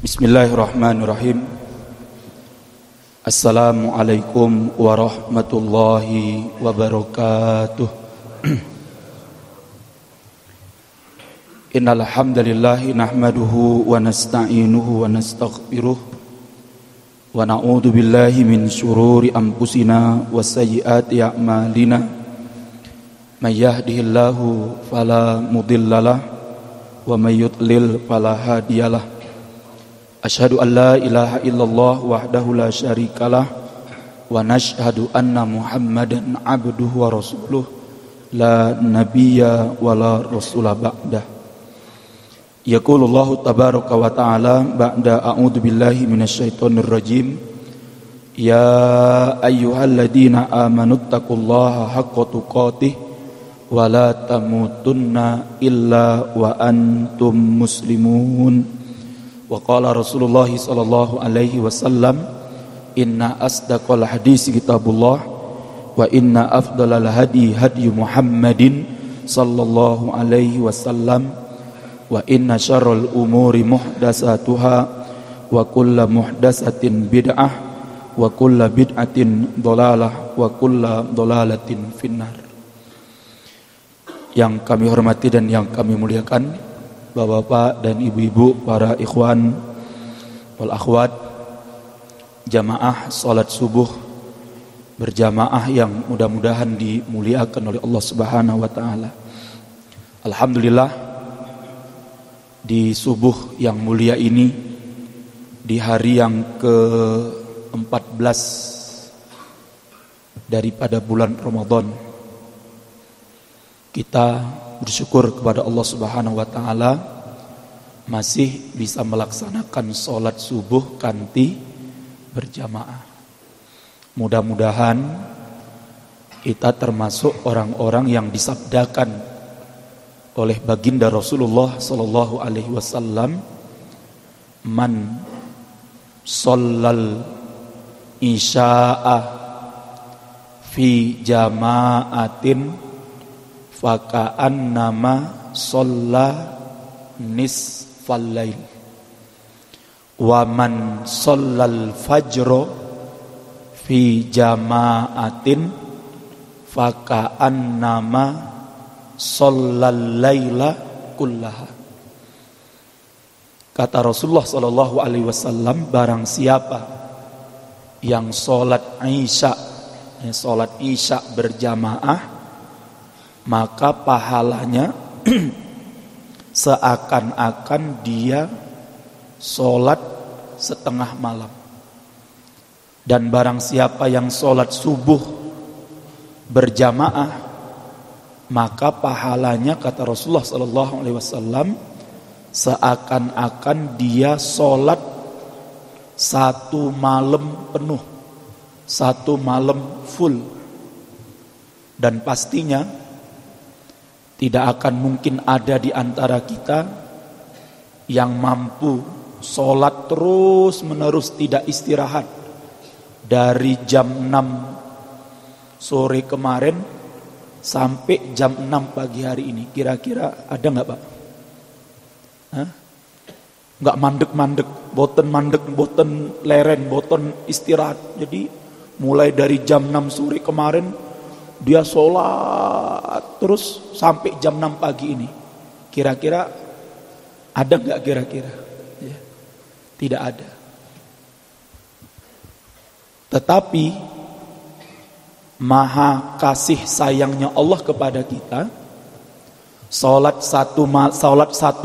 Bismillahirrahmanirrahim. Assalamualaikum warahmatullahi wabarakatuh. Innal hamdalillah nahmaduhu wa nasta'inuhu wa nastaghfiruh wa na'udzu billahi min syururi anfusina wa sayyiati a'malina. May yahdihillahu fala mudhillalah wa may yudlil fala hadiyalah. Asyhadu an la ilaha illallah wahdahu la syarikalah wa nashhadu anna Muhammadan abduhu wa rasuluh la nabiyya wa la rasula ba'dah. Yaqulullahu tabaraka wa ta'ala ba'da a'udzu billahi minasyaitonir rajim. Ya ayyuhalladzina amanuttaqullaha haqqa tuqatih wa la tamutunna illa wa antum muslimun. Wa qala Rasulullah sallallahu alaihi wasallam, inna asdaqal hadis kitabullah wa inna afdalal hadi hadi Muhammadin sallallahu alaihi wasallam wa inna syarrul umuri muhdatsatuha wa kullu muhdatsatin bid'ah wa kullu bid'atin dhalalah wa kullu dhalalatin finnar. Yang kami hormati dan yang kami muliakan, Bapak-bapak dan ibu-ibu, para ikhwan wal akhwat, jamaah salat subuh berjamaah yang mudah-mudahan dimuliakan oleh Allah Subhanahu wa taala. Alhamdulillah, di subuh yang mulia ini, di hari yang ke-14 daripada bulan Ramadan, kita bersyukur kepada Allah Subhanahu wa taala masih bisa melaksanakan sholat subuh kanti berjamaah. Mudah-mudahan kita termasuk orang-orang yang disabdakan oleh baginda Rasulullah sallallahu alaihi wasallam, man shallal isya'a fi jama'atin faka'annama sholla nisfal lail wa man shollal fajro fi jama'atin faka'annama shollal laila kullaha. Kata Rasulullah sallallahu alaihi wasallam, barang siapa yang sholat isya berjamaah, maka pahalanya seakan-akan dia sholat setengah malam. Dan barang siapa yang sholat subuh berjamaah, maka pahalanya, kata Rasulullah SAW, seakan-akan dia sholat satu malam penuh, satu malam full. Dan pastinya tidak akan mungkin ada di antara kita yang mampu sholat terus menerus tidak istirahat dari jam 6 sore kemarin sampai jam 6 pagi hari ini. Kira-kira ada nggak, Pak? Nggak mandek-mandek, boten mandek, boten leren, boten istirahat. Jadi mulai dari jam 6 sore kemarin dia sholat terus sampai jam 6 pagi ini. Kira-kira ada nggak kira-kira? Ya, tidak ada. Tetapi maha kasih sayangnya Allah kepada kita, sholat satu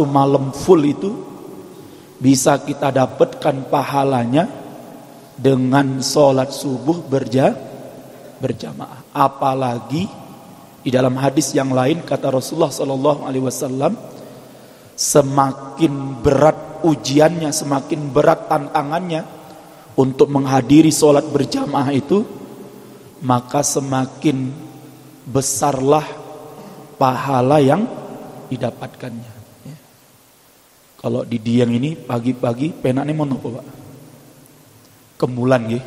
malam full itu bisa kita dapatkan pahalanya dengan sholat subuh berjamaah. Apalagi di dalam hadis yang lain kata Rasulullah sallallahu alaihi wasallam, semakin berat ujiannya, semakin berat tantangannya untuk menghadiri sholat berjamaah itu, maka semakin besarlah pahala yang didapatkannya. Kalau di Dieng ini pagi-pagi penaknya mau nopo, Pak? Kemulan nggih.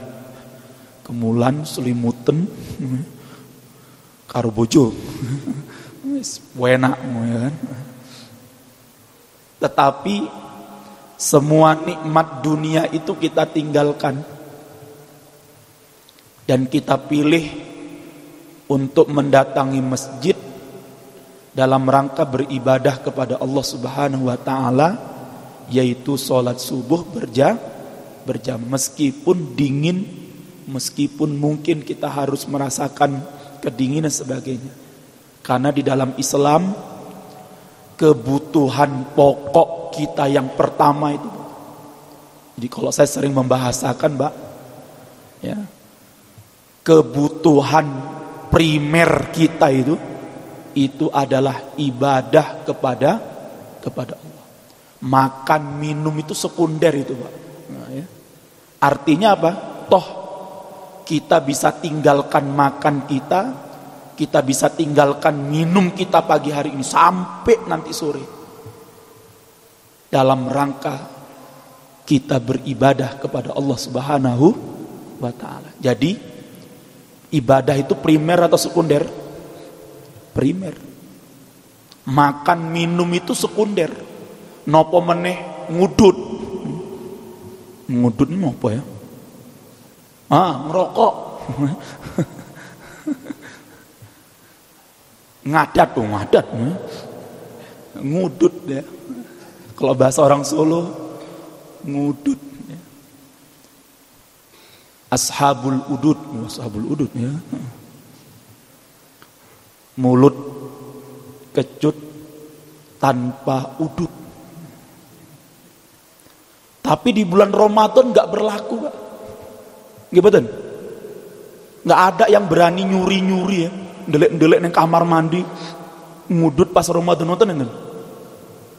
Kemulan selimuten karo bojo. Wis enak kan. Tetapi Semua nikmat dunia itu kita tinggalkan dan kita pilih untuk mendatangi masjid dalam rangka beribadah kepada Allah Subhanahu wa taala, yaitu sholat subuh berjam meskipun dingin, meskipun mungkin kita harus merasakan kedinginan sebagainya. Karena di dalam Islam kebutuhan pokok kita yang pertama itu, jadi kalau saya sering membahasakan, Mbak, ya, kebutuhan primer kita itu adalah ibadah kepada Allah. Makan minum itu sekunder itu, Pak. Nah, ya. Artinya apa? Toh kita bisa tinggalkan makan kita bisa tinggalkan minum kita pagi hari ini sampai nanti sore dalam rangka kita beribadah kepada Allah Subhanahu wa taala. Jadi ibadah itu primer atau sekunder? Primer. Makan minum itu sekunder. Nopo meneh ngudut. Ngudut ini apa ya? Ngerokok. Ngadat. Ngudut ya. Kalau bahasa orang Solo, ngudut ya. Ashabul udud ya. Mulut kecut tanpa udut. Tapi di bulan Ramadan gak berlaku, Pak. Nggih betul? Gak ada yang berani nyuri-nyuri ya. Ndelek-ndelek neng kamar mandi ngudut pas Ramadan nonton enggak?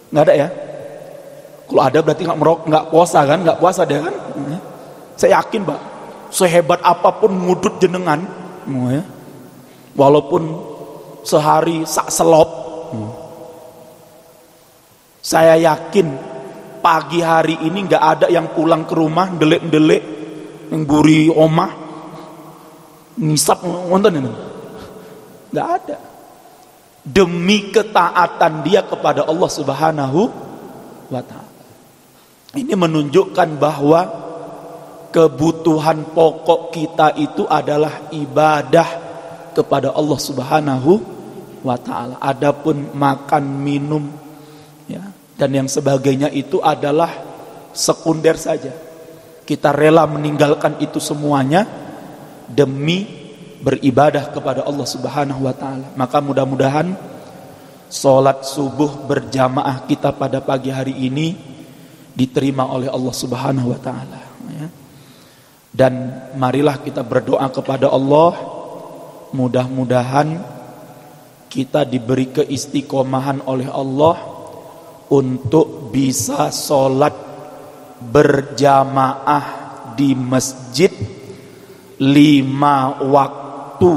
Nggak ada ya? Kalau ada berarti nggak puasa kan? Nggak puasa dia kan? Saya yakin, Pak, sehebat apapun ngudut jenengan, ya, walaupun sehari sak selop, saya yakin pagi hari ini nggak ada yang pulang ke rumah ndelek-ndelek yang buri omah ngisap nonton ini. Nggak ada. Demi ketaatan dia kepada Allah Subhanahu wa ta'ala. Ini menunjukkan bahwa kebutuhan pokok kita itu adalah ibadah kepada Allah Subhanahu wa ta'ala. Adapun makan, minum ya, dan yang sebagainya itu adalah sekunder saja. Kita rela meninggalkan itu semuanya demi beribadah kepada Allah Subhanahu wa ta'ala. Maka mudah-mudahan sholat subuh berjamaah kita pada pagi hari ini diterima oleh Allah Subhanahu wa ta'ala, ya. Dan marilah kita berdoa kepada Allah, mudah-mudahan kita diberi keistiqomahan oleh Allah untuk bisa sholat berjamaah di masjid 5 waktu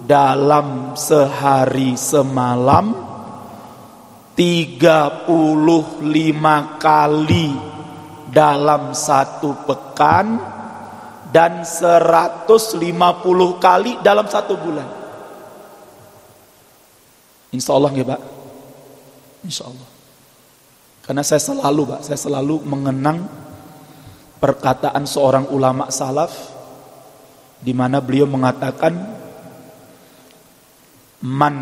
dalam sehari semalam, 35 kali dalam satu pekan, dan 150 kali dalam satu bulan. Insya Allah ya, Pak. Insya Allah. Karena saya selalu mengenang perkataan seorang ulama salaf di mana beliau mengatakan, man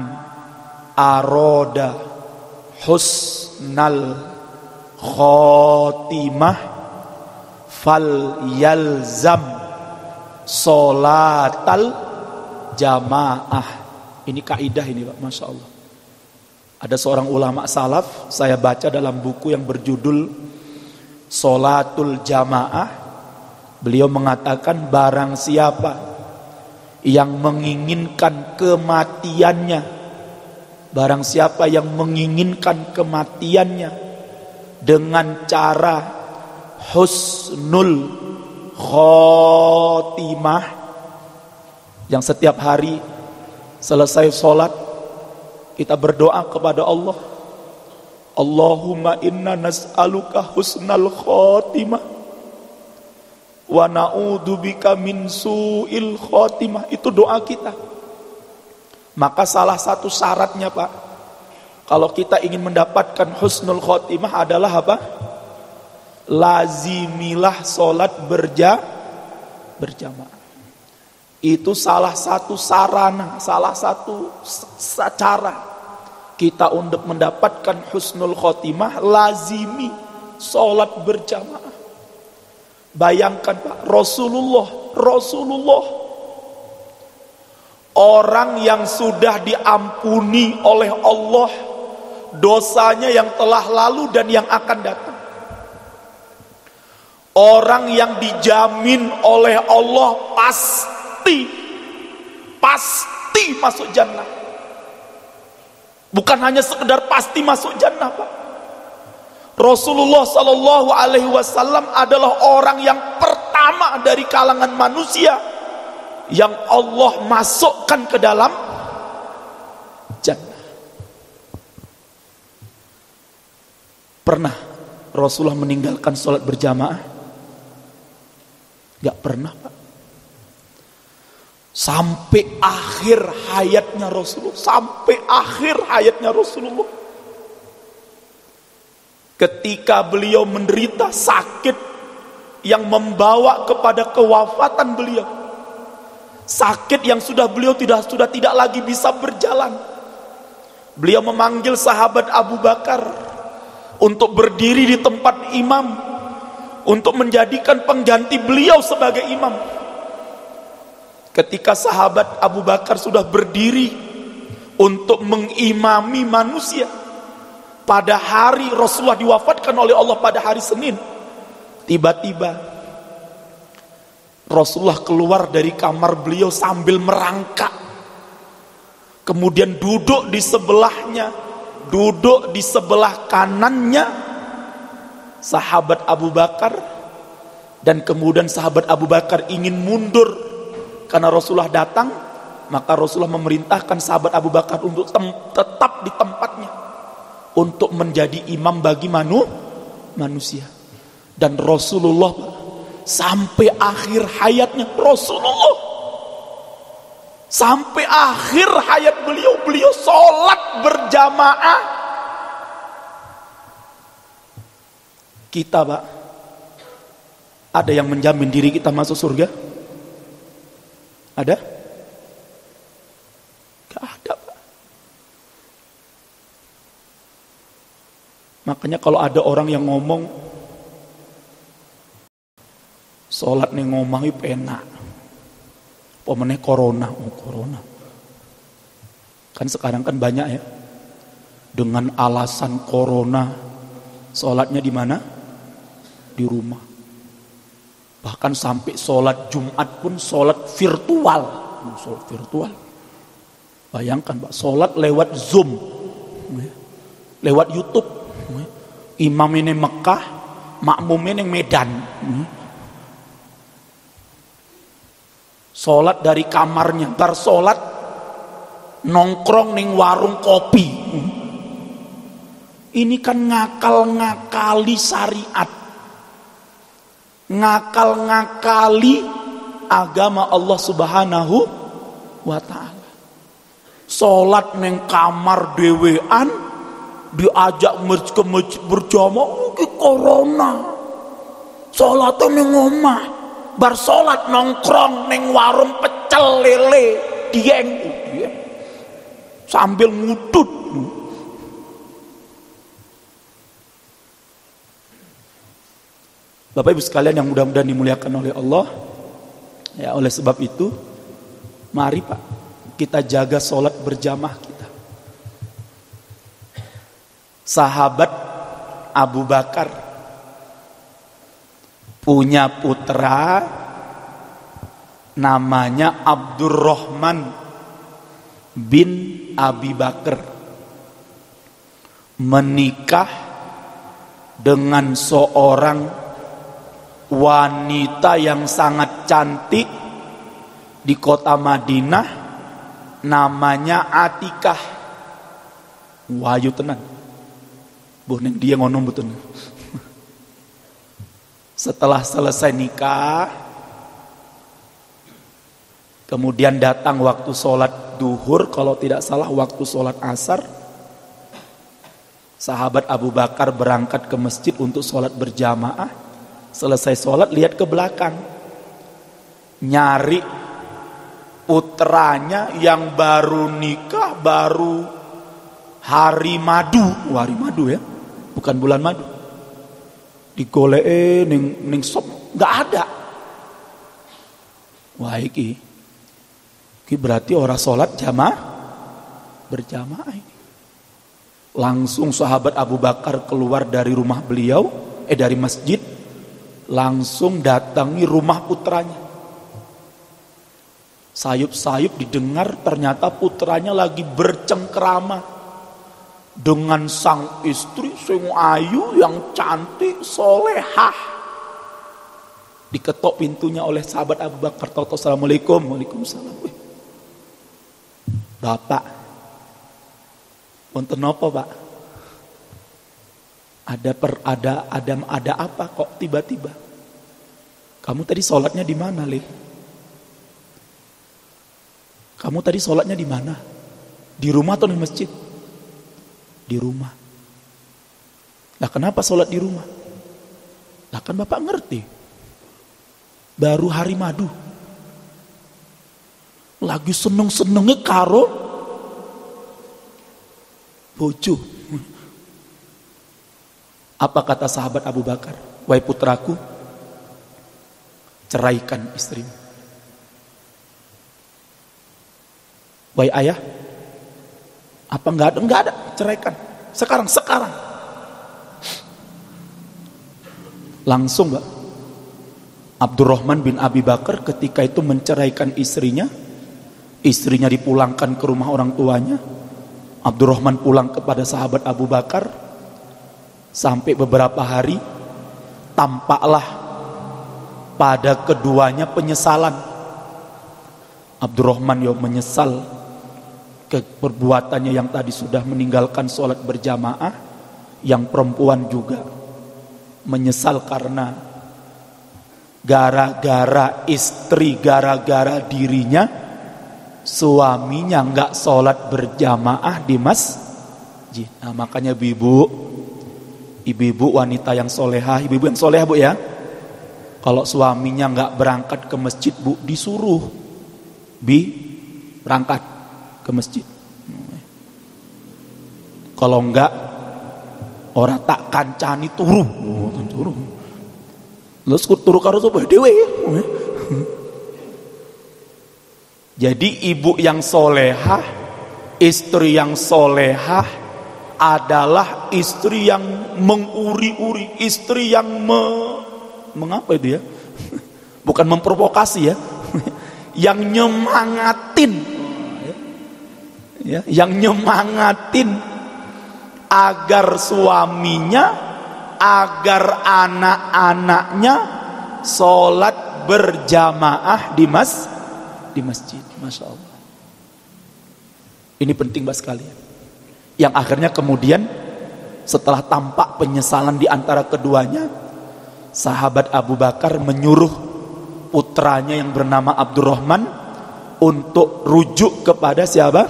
aroda husnal khotimah fal yalzam sholatal jamaah. Ini kaidah ini, Pak, Masya Allah. Ada seorang ulama salaf, saya baca dalam buku yang berjudul Sholatul Jamaah. Beliau mengatakan, barang siapa yang menginginkan kematiannya, barang siapa yang menginginkan kematiannya dengan cara husnul khotimah, yang setiap hari selesai sholat kita berdoa kepada Allah, Allahumma inna nas'aluka husnal khotimah wa na'udzubika min su'il khotimah. Itu doa kita. Maka salah satu syaratnya, Pak, kalau kita ingin mendapatkan husnul khotimah adalah apa? lazimilah sholat berjamaah. Itu salah satu sarana, salah satu cara kita untuk mendapatkan husnul khotimah, lazimi sholat berjamaah. Bayangkan Pak, Rasulullah orang yang sudah diampuni oleh Allah dosanya yang telah lalu dan yang akan datang. Orang yang dijamin oleh Allah pasti masuk jannah. Bukan hanya sekedar pasti masuk jannah, Pak. Rasulullah Sallallahu Alaihi Wasallam adalah orang yang pertama dari kalangan manusia yang Allah masukkan ke dalam jannah. Pernah Rasulullah meninggalkan sholat berjamaah? Gak pernah, Pak. Sampai akhir hayatnya Rasulullah, ketika beliau menderita sakit yang membawa kepada kewafatan beliau, sakit yang beliau sudah tidak lagi bisa berjalan, beliau memanggil sahabat Abu Bakar untuk berdiri di tempat imam, untuk menjadikan pengganti beliau sebagai imam. Ketika sahabat Abu Bakar sudah berdiri untuk mengimami manusia pada hari Rasulullah diwafatkan oleh Allah pada hari Senin, tiba-tiba Rasulullah keluar dari kamar beliau sambil merangkak, kemudian duduk di sebelahnya, duduk di sebelah kanannya sahabat Abu Bakar, dan kemudian sahabat Abu Bakar ingin mundur karena Rasulullah datang, maka Rasulullah memerintahkan sahabat Abu Bakar untuk tetap di tempatnya untuk menjadi imam bagi manusia. Dan Rasulullah sampai akhir hayatnya, sampai akhir hayat beliau sholat berjamaah. Kita, Pak, ada yang menjamin diri kita masuk surga? Ada? Gak ada, Pak. Makanya kalau ada orang yang ngomong sholat nih ngomong penak, pemenang corona, corona. Kan sekarang kan banyak ya, dengan alasan corona sholatnya di mana? Di rumah. Bahkan sampai sholat Jumat pun sholat virtual. Bayangkan, Pak, sholat lewat Zoom, lewat YouTube. Imam ini Mekah, makmum ini Medan. Sholat dari kamarnya, bar sholat nongkrong ning warung kopi. Ini kan ngakal-ngakali syariat, ngakal-ngakali agama Allah Subhanahu wa ta'ala. Sholat neng kamar dewean, diajak ke masjid berjamaah, ini corona. Sholat neng omah, bar sholat nongkrong neng warung pecel lele, dieng sambil ngudut. Bapak Ibu sekalian yang mudah-mudahan dimuliakan oleh Allah, ya, oleh sebab itu mari, Pak, kita jaga sholat berjamaah kita. Sahabat Abu Bakar punya putra namanya Abdurrahman bin Abi Bakar, menikah dengan seorang wanita yang sangat cantik di kota Madinah, namanya Atikah. Wayu tenan, bonen dia ngono betul. Setelah selesai nikah, kemudian datang waktu sholat duhur, kalau tidak salah waktu sholat asar, Sahabat Abu Bakar berangkat ke masjid untuk sholat berjamaah. Selesai sholat lihat ke belakang, nyari putranya yang baru nikah, baru hari madu. Hari madu ya, bukan bulan madu. Digoleke ning sop nggak ada. Wah iki berarti orang sholat berjamaah ini. Langsung sahabat Abu Bakar keluar dari rumah beliau, dari masjid, langsung datangi rumah putranya. Sayup-sayup didengar ternyata putranya lagi bercengkrama dengan sang istri sing ayu yang cantik solehah. Diketok pintunya oleh sahabat Abu Bakar. Assalamualaikum. Waalaikumsalam. Bapak, wonten napa, Pak? Ada apa kok tiba-tiba? Kamu tadi sholatnya di mana, Le? Kamu tadi sholatnya di mana? Di rumah atau di masjid? Di rumah. Lah kenapa sholat di rumah? Lah kan Bapak ngerti, baru hari madu, lagi seneng-senengnya karo bojo. Apa kata sahabat Abu Bakar? Wahai putraku, ceraikan istrimu. Wahai ayah, apa enggak ada, ceraikan. Sekarang. Langsung enggak? Abdurrahman bin Abi Bakar ketika itu menceraikan istrinya dipulangkan ke rumah orang tuanya. Abdurrahman pulang kepada sahabat Abu Bakar. Sampai beberapa hari tampaklah pada keduanya penyesalan. Abdurrahman menyesal ke perbuatannya yang tadi sudah meninggalkan sholat berjamaah. Yang perempuan juga menyesal karena gara-gara istri, gara-gara dirinya, suaminya nggak sholat berjamaah di masjid. Nah, makanya ibu-ibu wanita yang solehah, ibu-ibu yang solehah Bu ya, kalau suaminya nggak berangkat ke masjid Bu, disuruh berangkat ke masjid. Kalau enggak, orang tak kancani turu. Terus turu karo sapa dhewe. Jadi ibu yang solehah, istri yang solehah adalah istri yang menguri-uri, istri yang mengapa itu ya? Bukan memprovokasi ya, yang nyemangatin, ya, yang nyemangatin agar suaminya, agar anak-anaknya sholat berjamaah di masjid. Masya Allah. Ini penting banget sekalian. Yang akhirnya kemudian setelah tampak penyesalan di antara keduanya, sahabat Abu Bakar menyuruh putranya yang bernama Abdurrahman untuk rujuk kepada siapa?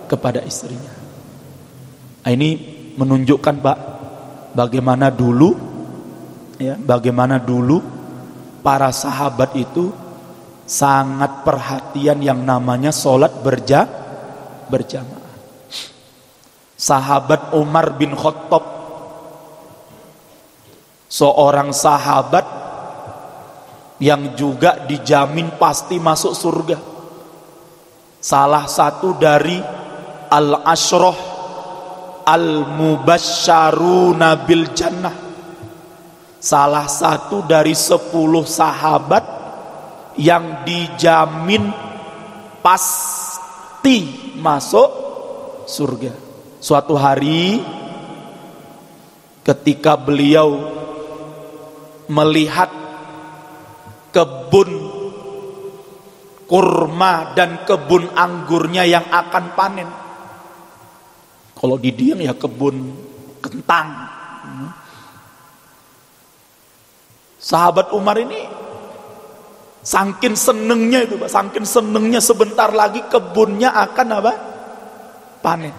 Kepada istrinya. Nah, ini menunjukkan Pak, bagaimana dulu para sahabat itu sangat perhatian yang namanya sholat berjamaah. Sahabat Umar bin Khattab, seorang sahabat yang juga dijamin pasti masuk surga, salah satu dari al-ashrah al-mubasysyaruna bil jannah, salah satu dari 10 sahabat yang dijamin pasti masuk surga. Suatu hari ketika beliau melihat kebun kurma dan kebun anggurnya yang akan panen. Kalau di Dieng ya kebun kentang. Sahabat Umar ini saking senengnya itu Pak, saking senengnya sebentar lagi kebunnya akan apa? Panen.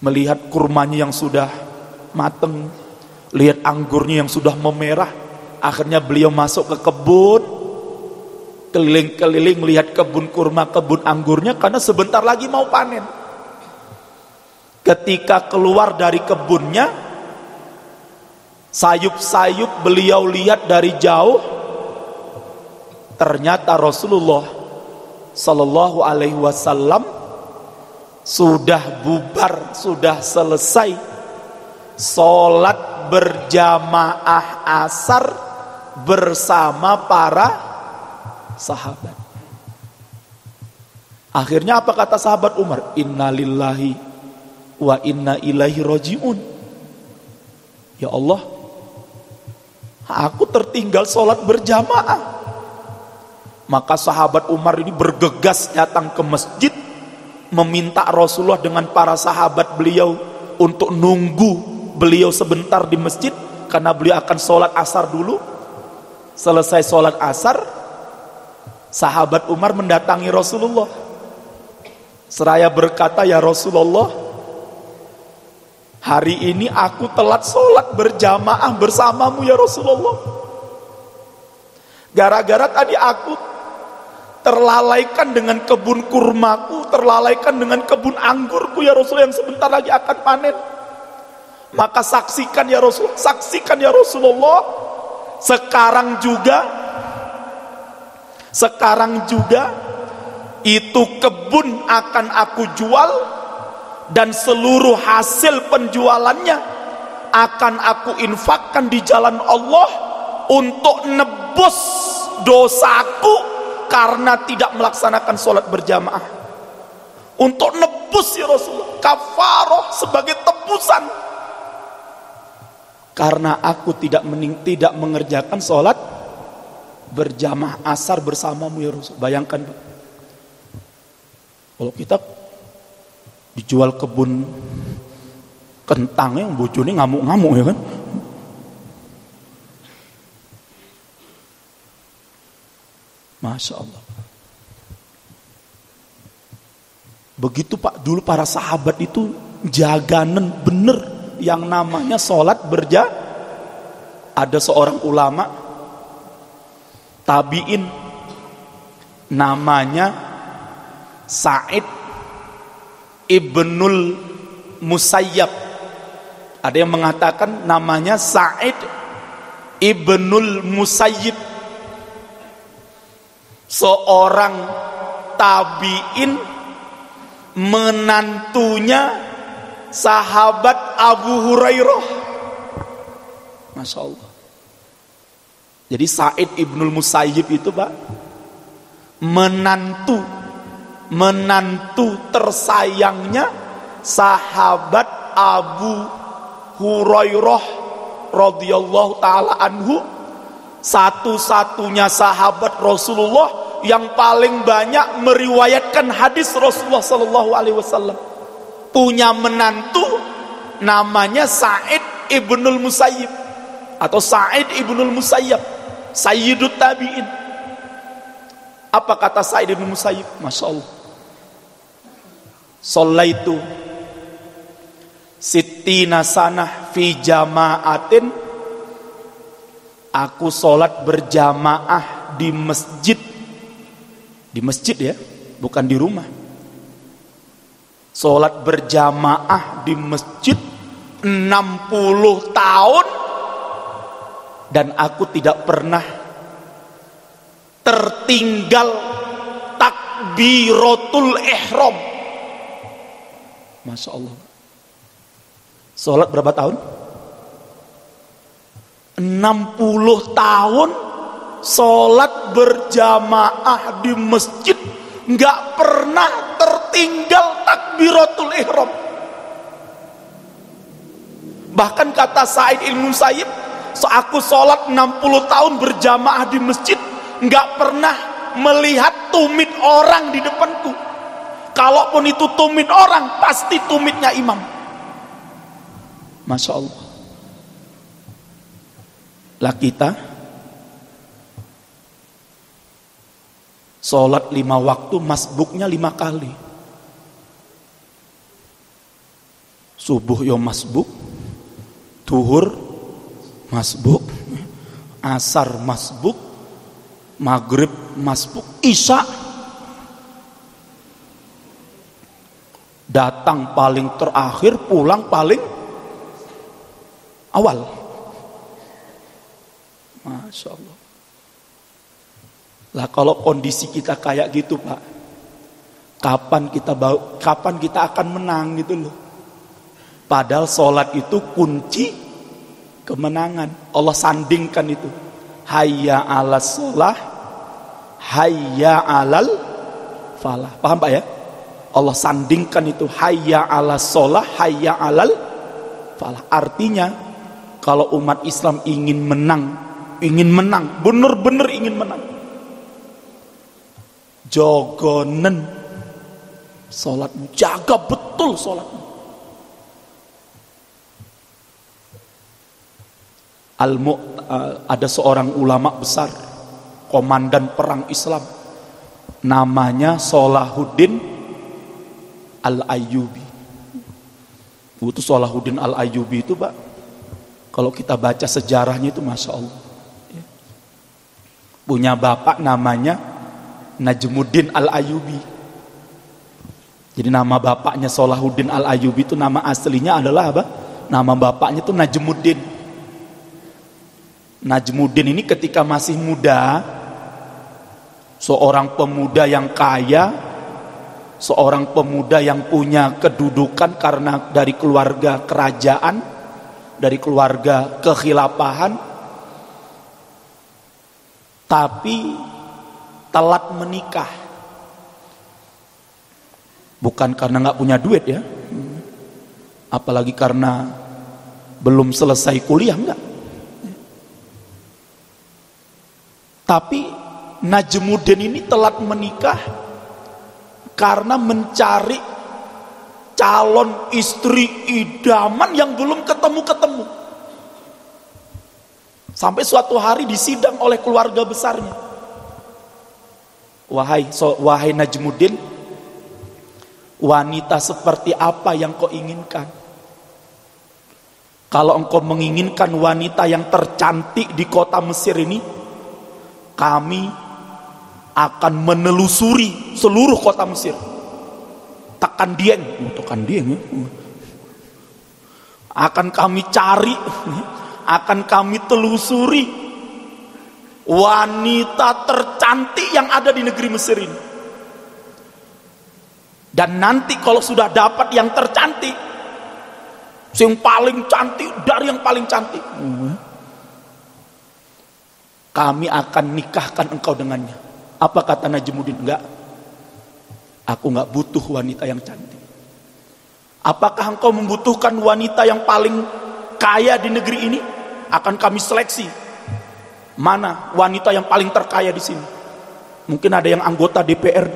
melihat kurmanya yang sudah mateng, lihat anggurnya yang sudah memerah. Akhirnya beliau masuk ke kebun, keliling-keliling melihat kebun kurma, kebun anggurnya, karena sebentar lagi mau panen. Ketika keluar dari kebunnya, sayup-sayup beliau lihat dari jauh, ternyata Rasulullah Sallallahu Alaihi Wasallam sudah bubar, sudah selesai sholat berjamaah asar bersama para sahabat. Akhirnya apa kata sahabat Umar? Innalillahi wa inna ilaihi rajiun. Ya Allah, aku tertinggal sholat berjamaah. Maka sahabat Umar ini bergegas datang ke masjid, meminta Rasulullah dengan para sahabat beliau untuk nunggu beliau sebentar di masjid, karena beliau akan sholat asar dulu. Selesai sholat asar, sahabat Umar mendatangi Rasulullah seraya berkata, ya Rasulullah, hari ini aku telat sholat berjamaah bersamamu ya Rasulullah. Gara-gara tadi aku terlalaikan dengan kebun kurmaku, terlalaikan dengan kebun anggurku ya Rasulullah yang sebentar lagi akan panen. Maka saksikan ya Rasulullah, saksikan ya Rasulullah, sekarang juga itu kebun akan aku jual, dan seluruh hasil penjualannya akan aku infakkan di jalan Allah untuk nebus dosaku karena tidak melaksanakan sholat berjamaah. Untuk nebus ya Rasulullah, kafarah, sebagai tebusan karena aku tidak mengerjakan sholat berjamaah asar bersamamu ya Rasul. Bayangkan Pak, kalau kita dijual kebun kentang yang bojone ngamuk-ngamuk ya kan. Masya Allah. Begitu Pak, dulu para sahabat itu jaganen bener yang namanya sholat Ada seorang ulama tabiin namanya Sa'id Ibnul Musayyab. Ada yang mengatakan namanya Sa'id Ibnul Musayyib, seorang tabiin, menantunya sahabat Abu Hurairah. Masya Allah. Jadi Sa'id Ibnul Musayyib itu Pak, menantu tersayangnya sahabat Abu Hurairah radhiyallahu taala anhu, satu-satunya sahabat Rasulullah yang paling banyak meriwayatkan hadis Rasulullah sallallahu alaihi wasallam. Punya menantu namanya Sa'id Ibnul Musayyib atau Sa'id Ibnul Musayyab, Sayyidut Tabi'in. Apa kata Sa'id Ibnul Musayyib? Masya Allah. Shallaitu sittina sanah fi jama'atin. Aku sholat berjamaah di masjid. Di masjid ya, bukan di rumah. Sholat berjamaah di masjid 60 tahun, dan aku tidak pernah tertinggal takbiratul ihram. Masya Allah. Sholat berapa tahun? 60 tahun sholat berjamaah di masjid, nggak pernah tertinggal takbiratul ihram. Bahkan kata Sa'id Ibn Musayyib, aku sholat 60 tahun berjamaah di masjid, nggak pernah melihat tumit orang di depanku. Kalaupun itu tumit orang, pasti tumitnya imam. Masya Allah. Lah kita sholat 5 waktu, masbuknya 5 kali. Subuh yo masbuk, duhur masbuk, asar masbuk, maghrib masbuk, isya datang paling terakhir, pulang paling awal. Masya Allah. Lah kalau kondisi kita kayak gitu Pak, kapan kita akan menang gitu loh. Padahal sholat itu kunci kemenangan. Allah sandingkan itu. Hayya 'alas sholah, hayya 'alal falah. Paham Pak ya? Allah sandingkan itu. Hayya 'alas sholah, hayya 'alal falah. Artinya kalau umat Islam ingin menang, bener-bener ingin menang, jogonen sholatmu, jaga betul sholatmu. Ada seorang ulama besar, komandan perang Islam, namanya Salahuddin Al-Ayyubi. Itu Salahuddin Al-Ayyubi itu Pak, kalau kita baca sejarahnya itu Masya Allah, punya bapak namanya Najmuddin Al-Ayyubi. Jadi nama bapaknya Salahuddin Al-Ayyubi itu, nama aslinya adalah apa? Nama bapaknya itu Najmuddin. Najmuddin ini ketika masih muda, seorang pemuda yang kaya, seorang pemuda yang punya kedudukan karena dari keluarga kerajaan, dari keluarga kekhilafahan, tapi telat menikah. Bukan karena nggak punya duit ya, apalagi karena belum selesai kuliah, enggak. Tapi Najmuddin ini telat menikah karena mencari calon istri idaman yang belum ketemu-ketemu. Sampai suatu hari disidang oleh keluarga besarnya. Wahai Najmuddin, wanita seperti apa yang kau inginkan? Kalau engkau menginginkan wanita yang tercantik di kota Mesir ini, kami akan menelusuri seluruh kota Mesir. Tekan Dieng ya. Akan kami cari, akan kami telusuri wanita tercantik yang ada di negeri Mesir ini. Dan nanti kalau sudah dapat yang tercantik, yang paling cantik dari yang paling cantik, kami akan nikahkan engkau dengannya. Apa kata Najmuddin? Enggak, aku enggak butuh wanita yang cantik. Apakah engkau membutuhkan wanita yang paling kaya di negeri ini? Akan kami seleksi mana wanita yang paling terkaya di sini. Mungkin ada yang anggota DPR,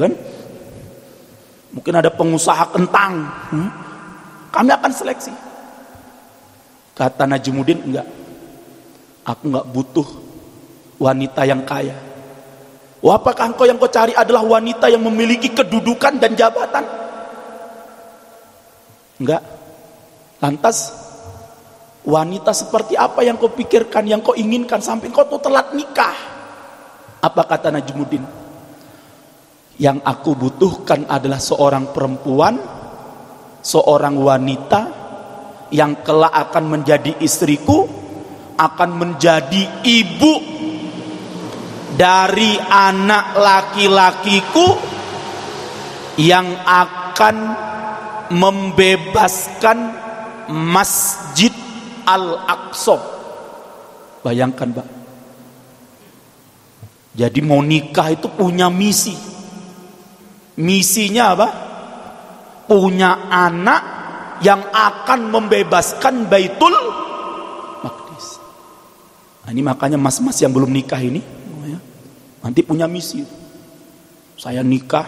kan? Mungkin ada pengusaha kentang. Kami akan seleksi. Kata Najmuddin, enggak. Aku enggak butuh wanita yang kaya. Apakah engkau yang kau cari adalah wanita yang memiliki kedudukan dan jabatan? Enggak. Lantas wanita seperti apa yang kau pikirkan, yang kau inginkan sampai kau tuh telat nikah? Apa kata Najmuddin? Yang aku butuhkan adalah seorang perempuan, seorang wanita yang kelak akan menjadi istriku, akan menjadi ibu dari anak laki-lakiku, yang akan membebaskan Masjid Al-Aqsa. Bayangkan Pak, jadi mau nikah itu punya misi. Misinya apa? Punya anak yang akan membebaskan Baitul Maqdis. Nah, ini makanya mas-mas yang belum nikah ini nanti punya misi. Saya nikah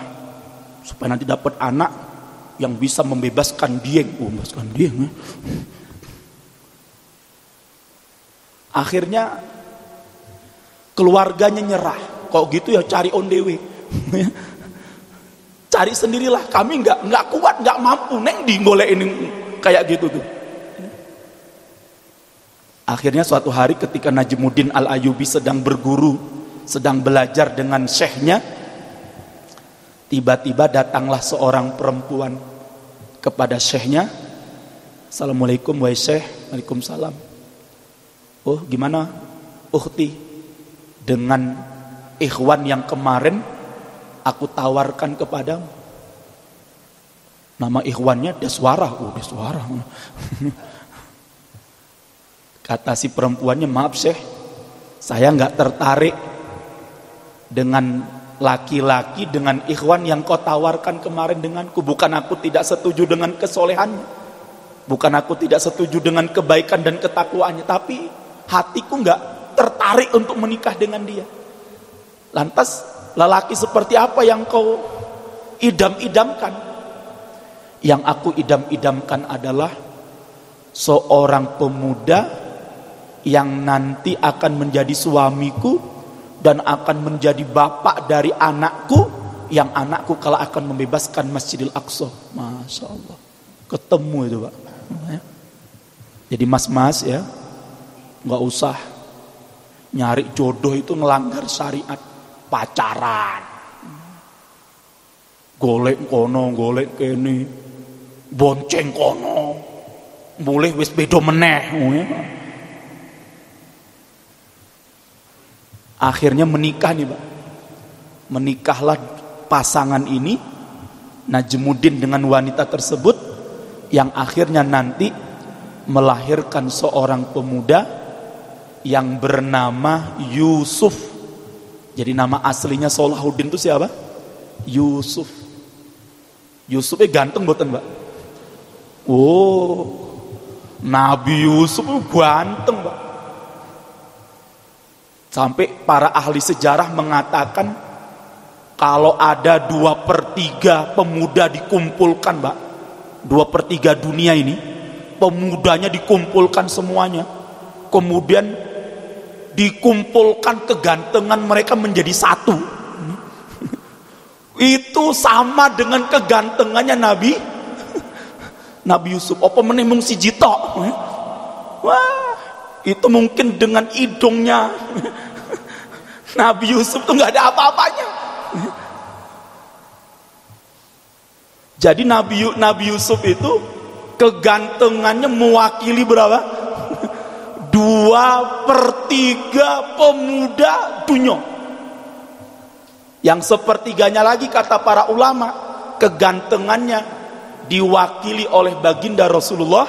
supaya nanti dapat anak yang bisa membebaskan Dieng. Membebaskan Dieng. Akhirnya keluarganya nyerah. Kok gitu ya cari on the way. cari sendirilah, kami nggak kuat, nggak mampu, neng di golek ini kayak gitu tuh. Akhirnya suatu hari ketika Najmuddin Al-Ayyubi sedang berguru, sedang belajar dengan syekhnya, tiba-tiba datanglah seorang perempuan kepada syekhnya. Assalamualaikum wahai syekh. Waalaikumsalam. Oh gimana ukhti, dengan ikhwan yang kemarin aku tawarkan kepadamu. Nama ikhwannya Deswara. Oh Deswara. Kata si perempuannya, maaf syekh, saya nggak tertarik dengan laki-laki, dengan ikhwan yang kau tawarkan kemarin denganku. Bukan aku tidak setuju dengan kesolehannya, bukan aku tidak setuju dengan kebaikan dan ketakwaannya, tapi hatiku nggak tertarik untuk menikah dengan dia. Lantas lelaki seperti apa yang kau idam-idamkan? Yang aku idam-idamkan adalah seorang pemuda yang nanti akan menjadi suamiku dan akan menjadi bapak dari anakku, yang anakku kalau akan membebaskan Masjidil Aqsa. Masya Allah, ketemu itu Pak. Jadi mas-mas ya, nggak usah nyari jodoh itu ngelanggar syariat. Pacaran, golek kono golek kene, bonceng kono, boleh wis bedo meneh. Akhirnya menikah nih Pak. Menikahlah pasangan ini, Najmuddin dengan wanita tersebut, yang akhirnya nanti melahirkan seorang pemuda yang bernama Yusuf. Jadi nama aslinya Salahuddin itu siapa? Yusuf. Yusufnya ganteng boten Pak? Oh, Nabi Yusuf ganteng Pak. Sampai para ahli sejarah mengatakan kalau ada 2/3 pemuda dikumpulkan Pak, 2/3 dunia ini pemudanya dikumpulkan semuanya, kemudian dikumpulkan kegantengan mereka menjadi satu, itu sama dengan kegantengannya Nabi Yusuf. Apa meneh mung siji tok? Wah, itu mungkin dengan hidungnya Nabi Yusuf tuh nggak ada apa-apanya. Jadi Nabi Yusuf itu kegantengannya mewakili berapa? 2/3 pemuda dunia. Yang sepertiganya lagi kata para ulama, kegantengannya diwakili oleh baginda Rasulullah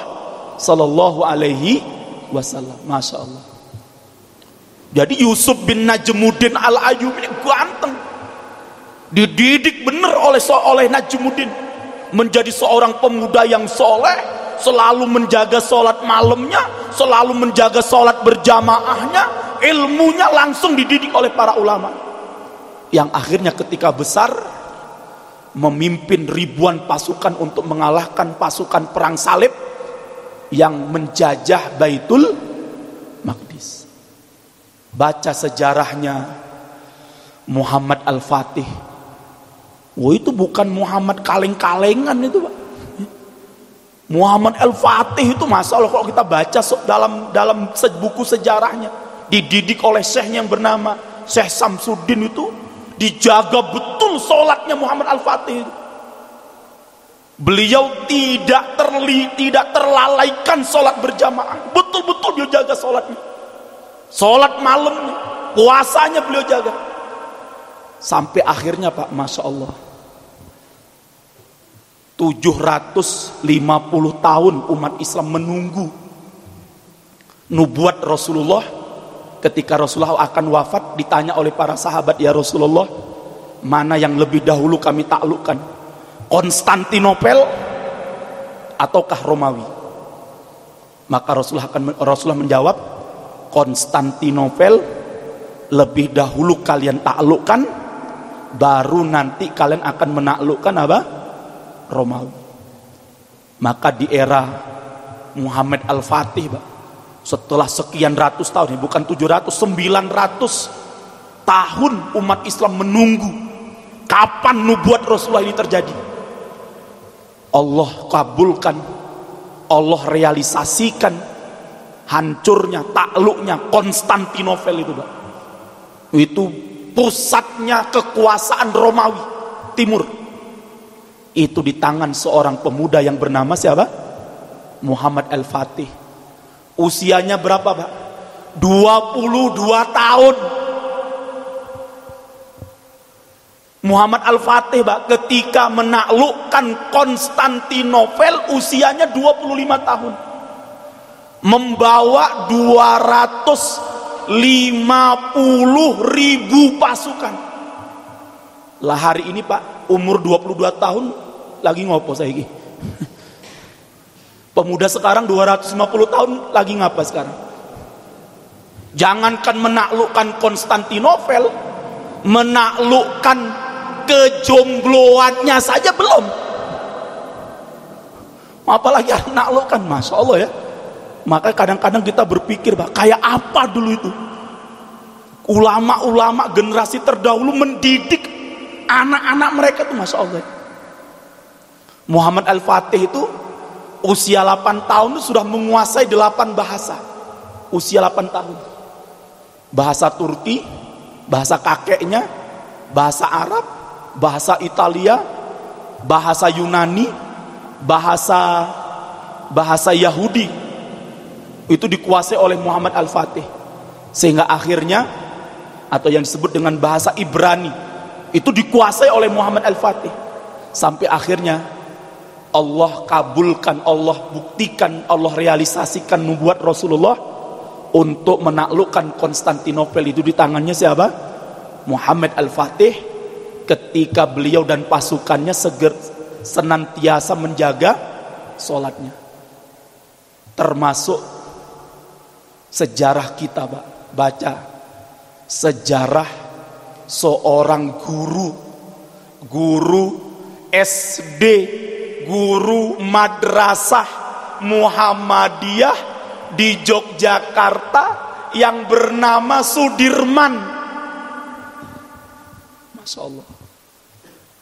Sallallahu Alaihi Wasallam. Masya Allah. Jadi Yusuf bin Najmuddin Al-Ayyubi ini ganteng, dididik benar oleh Najmuddin menjadi seorang pemuda yang soleh, selalu menjaga sholat malamnya, selalu menjaga sholat berjamaahnya, ilmunya langsung dididik oleh para ulama, yang akhirnya ketika besar memimpin ribuan pasukan untuk mengalahkan pasukan perang salib yang menjajah Baitul Maqdis. Baca sejarahnya Muhammad Al-Fatih. Oh, itu bukan Muhammad kaleng-kalengan itu Pak. Muhammad Al-Fatih itu masalah kalau kita baca dalam buku sejarahnya, dididik oleh syekhnya yang bernama Syekh Samsuddin, itu dijaga betul sholatnya Muhammad Al-Fatih itu. Beliau tidak terlalaikan sholat berjamaah, betul-betul dia jaga sholatnya. Sholat malamnya, puasanya beliau jaga. Sampai akhirnya Pak, Masya Allah, 750 tahun umat Islam menunggu nubuat Rasulullah. Ketika Rasulullah akan wafat, ditanya oleh para sahabat, ya Rasulullah, mana yang lebih dahulu kami taklukkan, Konstantinopel ataukah Romawi? Maka Rasulullah menjawab, Konstantinopel lebih dahulu kalian taklukkan, baru nanti kalian akan menaklukkan apa? Romawi. Maka di era Muhammad Al-Fatih Pak, setelah sekian ratus tahun, bukan 700, 900 tahun umat Islam menunggu Kapan nubuat Rasulullah ini terjadi? Allah kabulkan, Allah realisasikan hancurnya, takluknya Konstantinopel itu, Pak. Itu pusatnya kekuasaan Romawi Timur. Itu di tangan seorang pemuda yang bernama siapa? Muhammad Al-Fatih. Usianya berapa, Pak? 22 tahun. Muhammad Al-Fatih, Pak, ketika menaklukkan Konstantinopel usianya 25 tahun. Membawa 250.000 pasukan. Lah hari ini, Pak, umur 22 tahun lagi ngopo saiki? Pemuda sekarang 250 tahun lagi ngapa sekarang? Jangankan menaklukkan Konstantinopel, menaklukkan kejombloannya saja belum. Apalagi menaklukkan, Masya Allah ya. Maka kadang-kadang kita berpikir, Pak, kayak apa dulu itu ulama-ulama generasi terdahulu mendidik anak-anak mereka itu, Masya Allah. Muhammad Al-Fatih itu usia 8 tahun itu sudah menguasai 8 bahasa. Usia 8 tahun. Bahasa Turki, bahasa kakeknya, bahasa Arab, bahasa Italia, bahasa Yunani, bahasa Yahudi. Itu dikuasai oleh Muhammad Al-Fatih. Sehingga akhirnya, atau yang disebut dengan bahasa Ibrani, itu dikuasai oleh Muhammad Al-Fatih. Sampai akhirnya Allah kabulkan, Allah buktikan, Allah realisasikan nubuat Rasulullah untuk menaklukkan Konstantinopel. Itu di tangannya siapa? Muhammad Al-Fatih, ketika beliau dan pasukannya senantiasa menjaga sholatnya. Termasuk sejarah kita, Pak, baca sejarah seorang guru SD, guru madrasah Muhammadiyah di Yogyakarta yang bernama Sudirman. Masya Allah.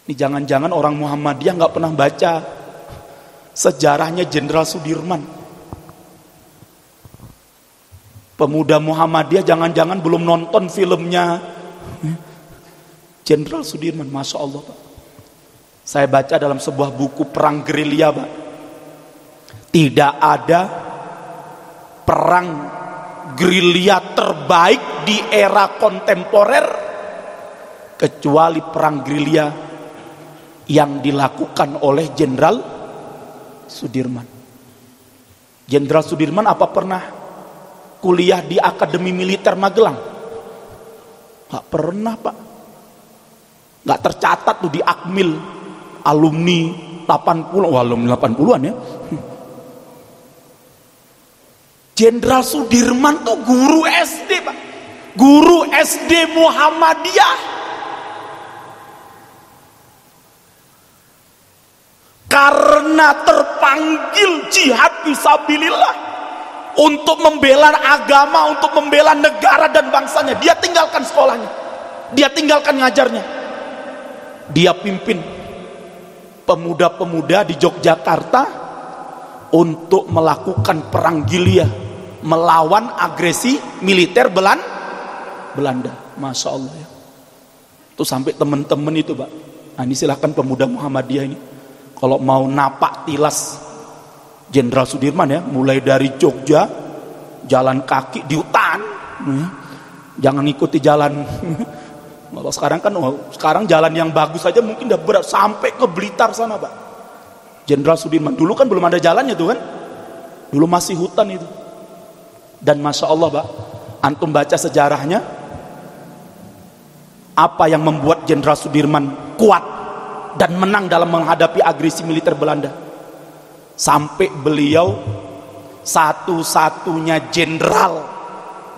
Ini jangan-jangan orang Muhammadiyah nggak pernah baca sejarahnya Jenderal Sudirman. Pemuda Muhammadiyah jangan-jangan belum nonton filmnya Jenderal Sudirman. Masya Allah, Pak. Saya baca dalam sebuah buku perang gerilya, Pak. Tidak ada perang gerilya terbaik di era kontemporer kecuali perang gerilya yang dilakukan oleh Jenderal Sudirman. Jenderal Sudirman apa pernah kuliah di Akademi Militer Magelang? Gak pernah, Pak. Gak tercatat tuh di Akmil alumni 80, alumni 80-an ya. Jenderal Sudirman tuh guru SD, Pak. Guru SD Muhammadiyah. Karena terpanggil jihad fisabilillah, untuk membela agama, untuk membela negara dan bangsanya, dia tinggalkan sekolahnya, dia tinggalkan ngajarnya, dia pimpin pemuda-pemuda di Yogyakarta untuk melakukan perang gerilya melawan agresi militer Belanda. Masya Allah ya. Itu sampai teman-teman itu, Pak. Nah, ini silahkan pemuda Muhammadiyah ini, kalau mau napak tilas Jenderal Sudirman ya, mulai dari Jogja jalan kaki di hutan, jangan ikuti jalan. Kalau sekarang kan, sekarang jalan yang bagus saja mungkin udah berat sampai ke Blitar sana, Pak. Jenderal Sudirman dulu kan belum ada jalannya tuh kan, dulu masih hutan itu. Dan Masya Allah, Pak, antum baca sejarahnya, apa yang membuat Jenderal Sudirman kuat dan menang dalam menghadapi agresi militer Belanda? Sampai beliau satu-satunya jenderal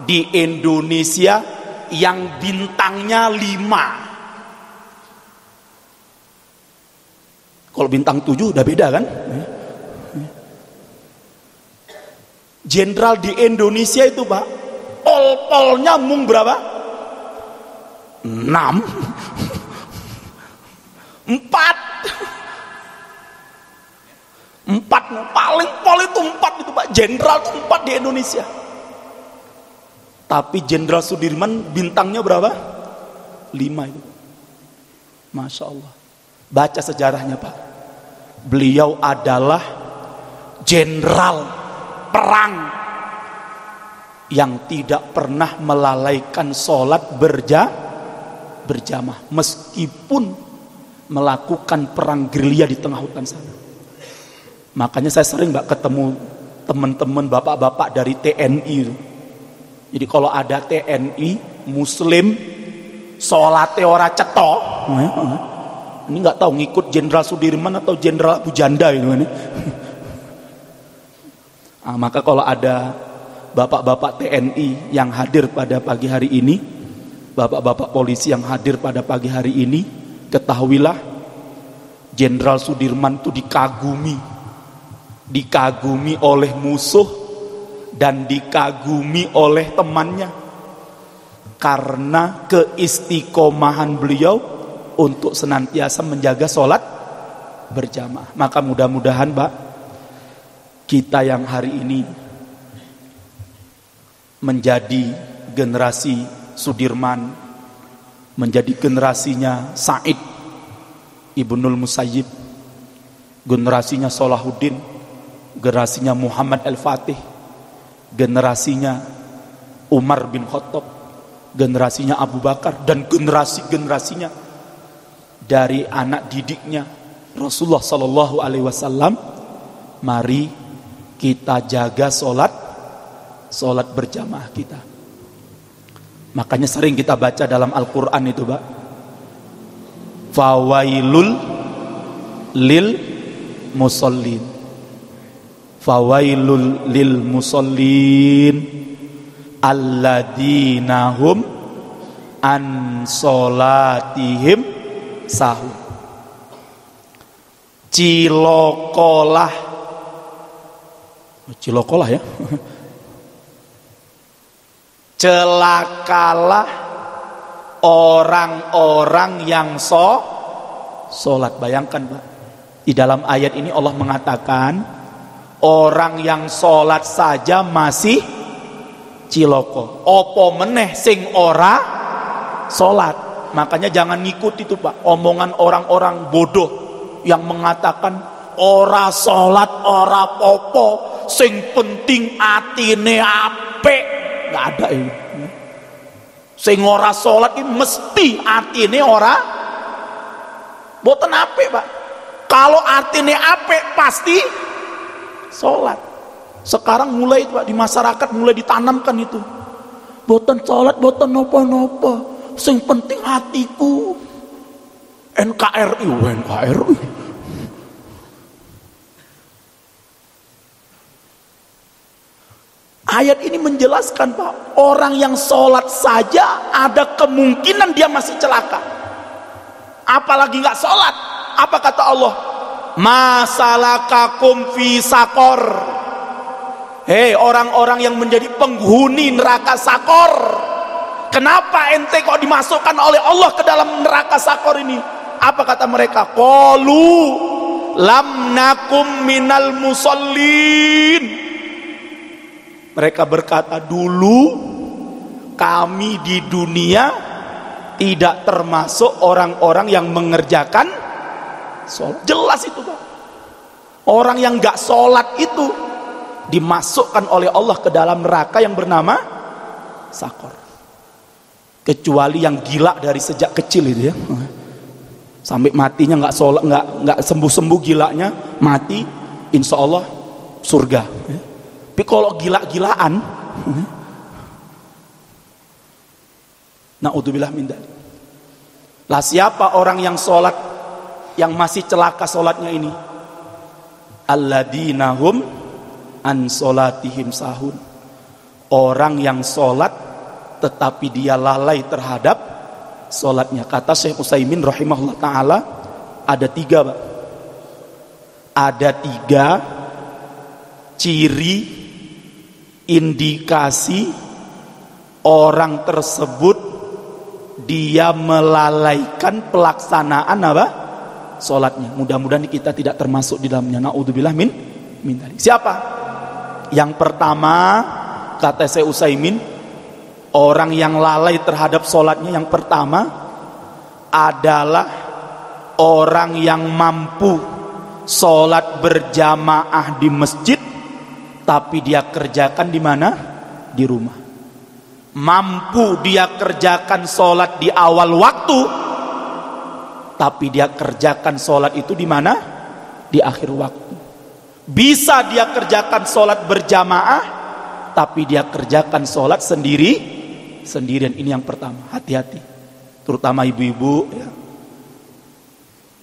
di Indonesia yang bintangnya 5. Kalau bintang 7 udah beda kan? Jenderal di Indonesia itu, Pak, pol-polnya mung berapa? 6. Empat. Empat, paling pol itu empat itu Pak. Jenderal itu empat di Indonesia. Tapi Jenderal Sudirman bintangnya berapa? 5 itu. Masya Allah. Baca sejarahnya Pak. Beliau adalah jenderal perang yang tidak pernah melalaikan sholat berjamaah meskipun melakukan perang gerilya di tengah hutan sana. Makanya saya sering Mbak ketemu teman-teman bapak-bapak dari TNI itu. Jadi kalau ada TNI Muslim sholatnya ora ceto, ini nggak tahu ngikut Jenderal Sudirman atau Jenderal Abu Janda itu ini. Nah, maka kalau ada bapak-bapak TNI yang hadir pada pagi hari ini, bapak-bapak polisi yang hadir pada pagi hari ini, ketahuilah Jenderal Sudirman itu dikagumi oleh musuh dan dikagumi oleh temannya karena keistiqomahan beliau untuk senantiasa menjaga sholat berjamaah. Maka mudah-mudahan Pak, kita yang hari ini menjadi generasi Sudirman, menjadi generasinya Said Ibnul Musayyib, generasinya Salahuddin, generasinya Muhammad Al-Fatih, generasinya Umar bin Khattab, generasinya Abu Bakar, dan generasi-generasinya dari anak didiknya Rasulullah Sallallahu Alaihi Wasallam. Mari kita jaga sholat berjamaah kita. Makanya sering kita baca dalam Al-Quran itu Pak, fawailul lil musallin, fawailul lil musallin alladzina hum an sholatihim sahun. Cilokolah ya, celakalah orang-orang yang sholat. Bayangkan Pak, di dalam ayat ini Allah mengatakan orang yang sholat saja masih ciloko, opo meneh sing ora sholat. Makanya jangan ngikut itu Pak, omongan orang-orang bodoh yang mengatakan ora sholat ora popo, sing penting atine apik. Nggak ada ini. Sing ora sholat ini mesti atine ora boten apik Pak. Kalau atine apik pasti sholat. Sekarang mulai Pak di masyarakat mulai ditanamkan itu. Boten sholat, boten nopo-nopo. Sing penting hatiku. NKRI. Ayat ini menjelaskan Pak, orang yang sholat saja ada kemungkinan dia masih celaka. Apalagi nggak sholat. Apa kata Allah? Masalakakum fi sakor. Hei orang-orang yang menjadi penghuni neraka sakor, kenapa ente kok dimasukkan oleh Allah ke dalam neraka sakor ini? Apa kata mereka? Qalu lam nakum minal musallin. Mereka berkata, dulu kami di dunia tidak termasuk orang-orang yang mengerjakan sholat. Jelas itu Pak. Orang yang gak sholat itu dimasukkan oleh Allah ke dalam neraka yang bernama sakor. Kecuali yang gila dari sejak kecil itu ya, sampai matinya nggak sholat, nggak sembuh gilanya, mati insya Allah surga. Tapi kalau gila-gilaan, naudzubillah min dzalik. Lah siapa orang yang sholat yang masih celaka sholatnya ini? Alladzina hum an sholatihim sahun. Orang yang sholat tetapi dia lalai terhadap sholatnya. Kata Syekh Utsaimin rahimahullah ta'ala, ada 3 Pak. Ada 3 ciri indikasi orang tersebut dia melalaikan pelaksanaan apa? Sholatnya. Mudah-mudahan kita tidak termasuk di dalamnya. Naudzubillah min dzalik. Siapa? Yang pertama, kata Syekh Utsaimin, orang yang lalai terhadap sholatnya yang pertama adalah orang yang mampu sholat berjamaah di masjid, tapi dia kerjakan di mana? Di rumah. Mampu dia kerjakan sholat di awal waktu, tapi dia kerjakan sholat itu di mana? Di akhir waktu. Bisa dia kerjakan sholat berjamaah, tapi dia kerjakan sholat sendirian. Ini yang pertama. Hati-hati, terutama ibu-ibu ya.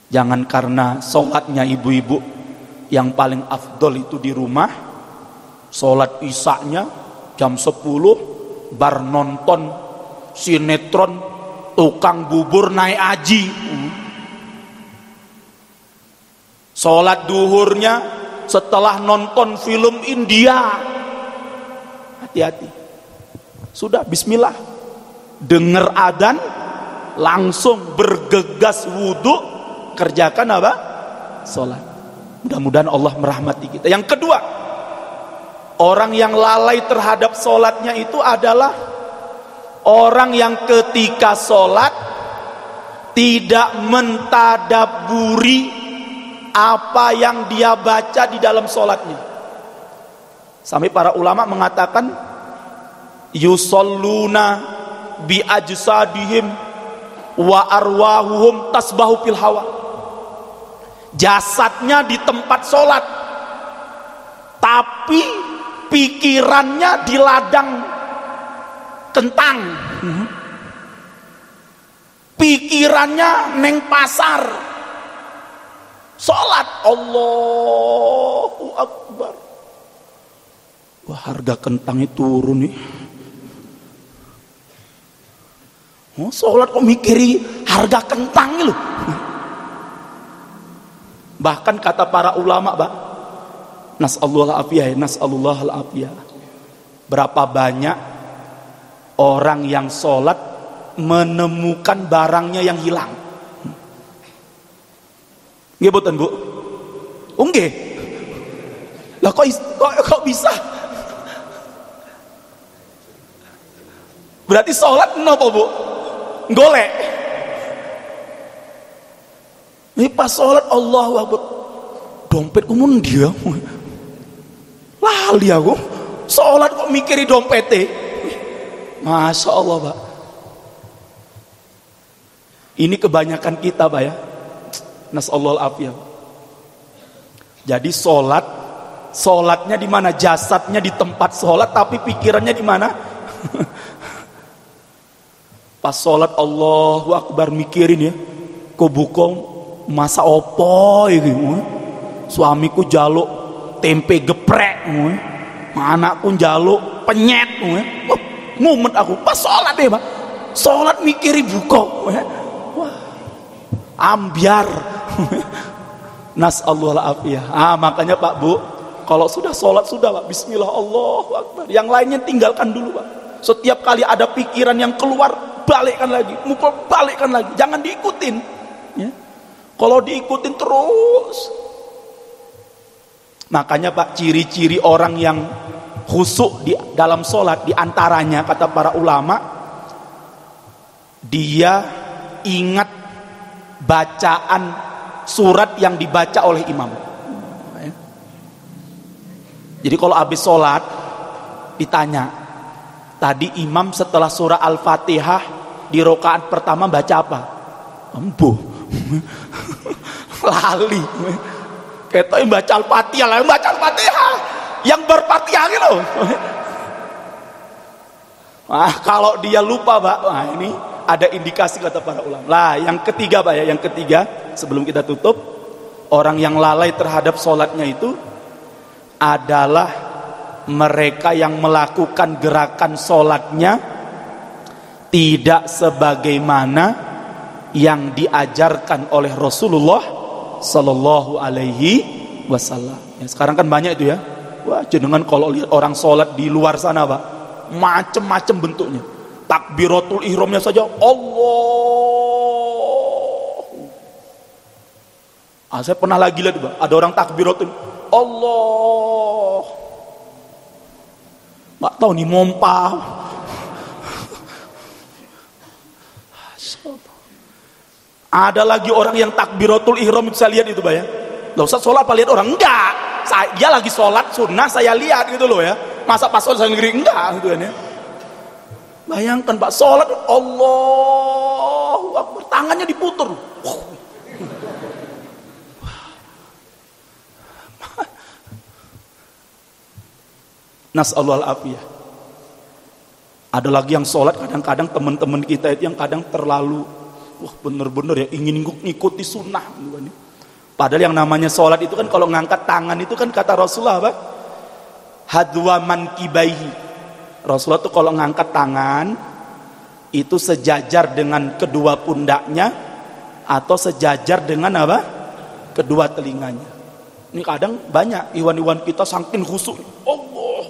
Jangan karena sholatnya ibu-ibu yang paling afdol itu di rumah, sholat isya-nya jam 10, bar nonton sinetron tukang bubur naik haji. Sholat duhurnya setelah nonton film India. Hati-hati. Sudah bismillah, dengar adzan langsung bergegas wudhu, kerjakan apa? Sholat. Mudah-mudahan Allah merahmati kita. Yang kedua, orang yang lalai terhadap sholatnya itu adalah orang yang ketika sholat tidak mentadaburi apa yang dia baca di dalam sholatnya. Sampai para ulama mengatakan yusalluna bi ajsadihim wa arwahuhum tasbahu fil hawa. Jasadnya di tempat sholat, tapi pikirannya di ladang kentang. Pikirannya neng pasar. Sholat, Allahu Akbar. Wah, harga kentangnya turun nih. Oh, sholat kok mikiri harga kentang loh. Bahkan kata para ulama, Pak, nas'alullah al-afiyah. Berapa banyak orang yang sholat menemukan barangnya yang hilang. Nggih boten, Bu? Nggih. Lah kok bisa? Berarti sholat napa, Bu? Golek. Ini pas sholat Allahu Akbar. Dompetku mun dia. Lali aku. Sholat kok mikiri dompete. Masya Allah, Pak. Ini kebanyakan kita, Pak ya. Nas'allahu al-afiyah. Jadi sholatnya di mana? Jasadnya di tempat sholat, tapi pikirannya di mana? Pas sholat Allahu Akbar mikirin ya, kok buka masa opo iki? Suamiku jaluk tempe geprek, anakku jaluk penyet, ngumet aku pas sholat deh, Pak. Sholat mikiri buka, wah, ambiar. Nas'allahu al-afiyah. Makanya Pak, Bu, kalau sudah sholat sudah, Pak, bismillah Allahu Akbar. Yang lainnya tinggalkan dulu, Pak. Setiap kali ada pikiran yang keluar, balikkan lagi, balikkan lagi. Jangan diikutin. Ya. Kalau diikutin terus. Makanya Pak, ciri-ciri orang yang khusyuk di dalam sholat, diantaranya kata para ulama, dia ingat bacaan surat yang dibaca oleh imam. Jadi kalau habis sholat ditanya, tadi imam setelah surah Al-Fatihah di rakaat pertama baca apa? Embuh. Lali. Kita baca Al-Fatihah, lah baca Al-Fatihah. Yang berfatihah gitu. Kalau dia lupa, Pak, ini ada indikasi kata para ulama. Lah, yang ketiga, Pak ya, yang ketiga sebelum kita tutup, orang yang lalai terhadap sholatnya itu adalah mereka yang melakukan gerakan sholatnya tidak sebagaimana yang diajarkan oleh Rasulullah Sallallahu Alaihi Wasallam. Ya, sekarang kan banyak itu ya. Wah, jenengan kalau lihat orang sholat di luar sana, Pak, macem-macem bentuknya. Takbiratul ihramnya saja Allah. Saya pernah lagi lihat, Pak, ada orang takbiratul Allah, nggak tahu nih mompa. Ada lagi orang yang takbiratul ihram itu saya lihat itu, Pak ya. Lah Ustaz sholat apa lihat orang? Enggak. Dia lagi sholat sunnah saya lihat gitu loh ya. Masa pas sholat saya ngiri? Enggak gitu kan ya. Bayangkan Pak, sholat Allahu Akbar, tangannya diputer. Nas'allahu al-afiyah. Ada lagi yang sholat kadang-kadang teman-teman kita itu yang kadang terlalu bener-bener ya ingin ngikuti sunnah. Padahal yang namanya sholat itu kan kalau ngangkat tangan itu kan kata Rasulullah apa? Hadwa mankibaihi. Rasulullah tuh kalau ngangkat tangan itu sejajar dengan kedua pundaknya atau sejajar dengan apa? Kedua telinganya. Ini kadang banyak iwan-iwan kita saking khusyuk. Allah,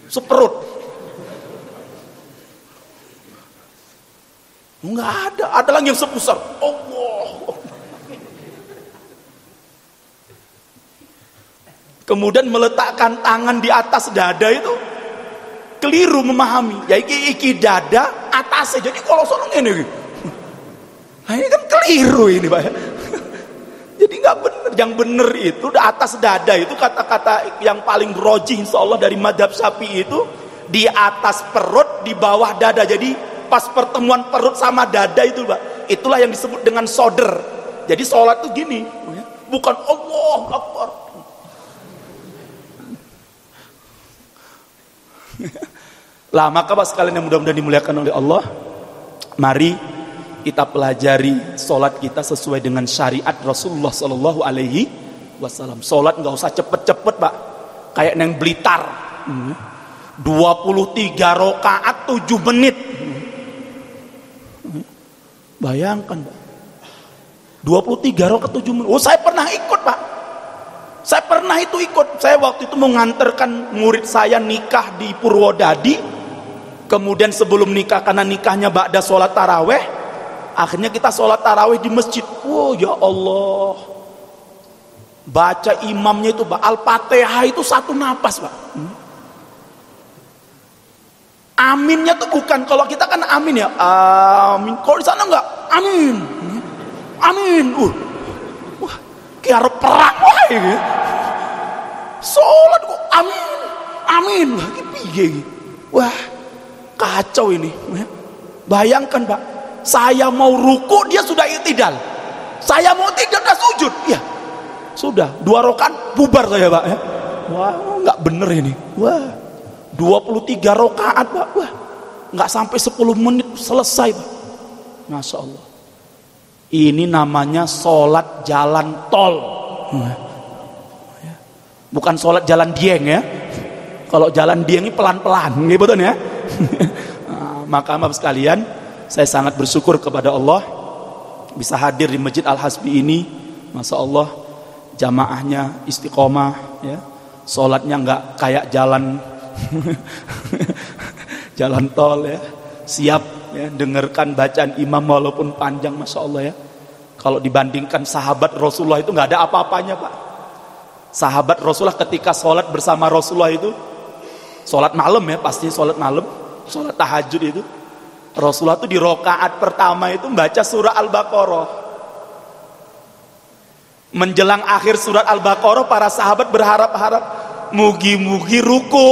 seperut. Enggak ada lagi yang sebesar Allah. Kemudian meletakkan tangan di atas dada itu keliru memahami. Ya iki dada atasnya. Jadi kalau sono ngene iki. Nah, ini kan keliru ini, Pak. Jadi nggak benar. Yang benar itu di atas dada itu kata-kata yang paling rojih insyaallah dari madhab Syafi'i itu di atas perut di bawah dada. Jadi pas pertemuan perut sama dada itu, Pak, itulah yang disebut dengan soder. Jadi sholat itu gini, bukan Allah Akbar. Lah maka Pak sekalian yang mudah-mudahan dimuliakan oleh Allah, mari kita pelajari sholat kita sesuai dengan syariat Rasulullah Sallallahu Alaihi Wasallam. Sholat nggak usah cepet-cepet, Pak, kayak neng Blitar, 23 rakaat 7 menit. Bayangkan, Pak, 23 rakaat 7 menit. Oh, saya pernah ikut, Pak. Saya pernah itu ikut. Saya waktu itu mengantarkan murid saya nikah di Purwodadi. Kemudian sebelum nikah, karena nikahnya ba'da sholat taraweh, akhirnya kita sholat taraweh di masjid. Oh ya Allah, baca imamnya itu, Pak, Al-Fatihah itu satu napas, Pak. Aminnya tuh bukan, kalau kita kan amin ya, amin. Kalau di sana enggak, amin, amin. Wah, kayak harus perang, wah ini. Sholat kok amin, amin. Wah, piye? Wah, kacau ini. Bayangkan, Pak, saya mau ruku dia sudah i'tidal, saya mau tidur dia sujud. Ya, sudah 2 rakaat bubar saya, Pak. Wah, nggak bener ini. Wah, 23 rakaat, Pak. Wah, nggak sampai 10 menit selesai, Pak. Masya Allah. Ini namanya sholat jalan tol. Bukan sholat jalan dieng ya. Kalau jalan dieng ini pelan-pelan, gitu betul ya. Maka maaf sekalian, saya sangat bersyukur kepada Allah bisa hadir di Masjid Al-Hasbi ini. Masya Allah, jamaahnya istiqomah ya. Sholatnya nggak kayak jalan jalan tol ya, siap ya, dengarkan bacaan imam walaupun panjang. Masya Allah ya, kalau dibandingkan sahabat Rasulullah itu nggak ada apa-apanya, Pak. Sahabat Rasulullah ketika sholat bersama Rasulullah itu sholat malam ya, pasti sholat malam, sholat tahajud itu Rasulullah itu di rakaat pertama itu membaca surah Al-Baqarah. Menjelang akhir surat Al-Baqarah para sahabat berharap-harap mugi-mugi ruku.